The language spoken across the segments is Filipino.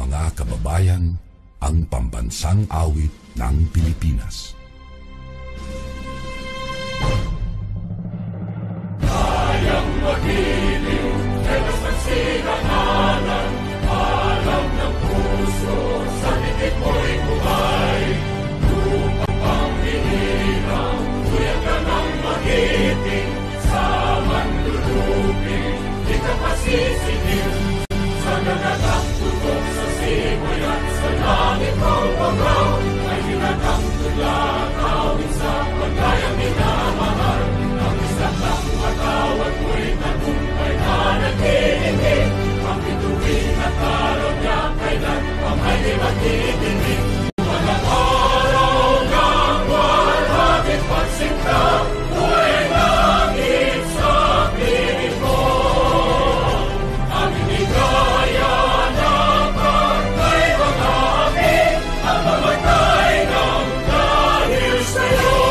mga kababayan, ang pambansang awit ng Pilipinas. Kayang magiliw, telos ng silanganan, alam ng puso, sa titik mo'y buhay. Lupang panghihirang, kuya ka ng magiting, sa manluluping, di ka pasisingil. Sa nagagang tutok sa simoy at sa langit mong pagaw, ay hinatang tulad, awit sa paglayang minamahal. Ang isang ng matawag mo'y tagumpay na nagtitingin, ang bituin at araw niya kailan ang ay di magtitingin. Walang araw ng walhagit pagsinta, buhay langit sa piling ko. Ang inigaya ng pagkay mga amin, ang mamatay ng dahil sa'yo.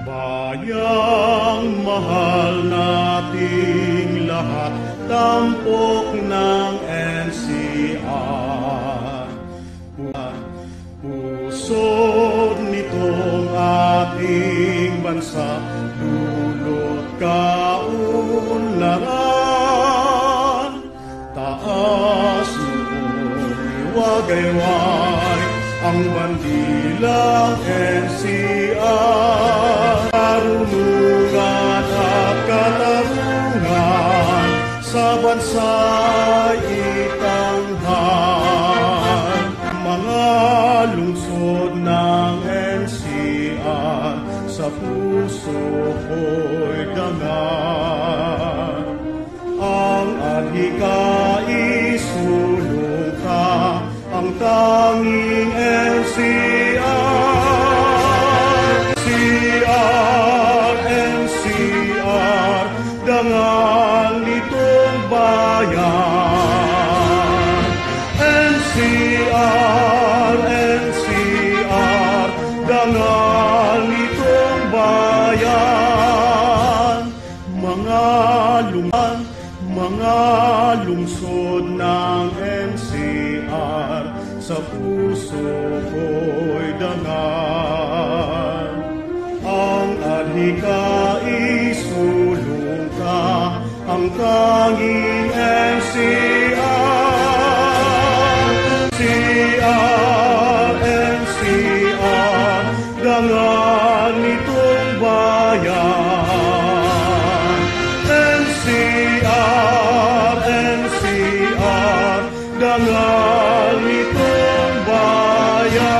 Bayang mahal nating lahat, tampok ng NCR. Pusod nitong ating bansa, dulot kaunlaran. Taas noon, iwagayway ang bandilang NCR. Karunungan at katarungan sa bansa'y itanghal. Mga lungsod ng NCR sa puso ko'y dangan. Ang adhikais sulong ka, ang tanging NCR. NCR, dangal nitong bayan. NCR, dangal nitong bayan. Mga luman mga lungsod ng NCR, sa puso ko'y dangal. Ang adhikais sulong ka, ang tanging NCR. NCR, dangal nitong bayan. NCR, dangal nitong bayan.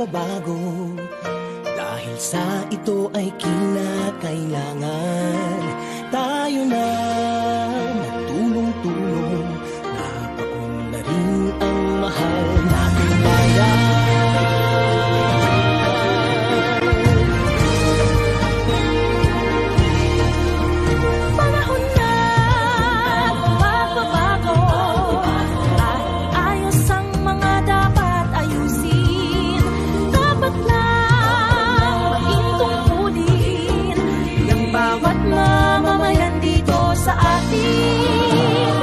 Bago dahil sa ito ay kinakailangan tayo na magtulong-tulong, napaunlarin ang mahal nating bayan. Panahon na magbabago, dahil ayos ang mga dapat ayusin. Dapat lang maging tungkulin ng bawat mamamayan dito sa atin.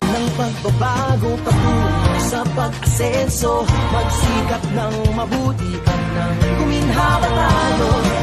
Ng pagbabago patungo sa pag-asenso, magsikap ng mabuti at ng guminhawa tayo.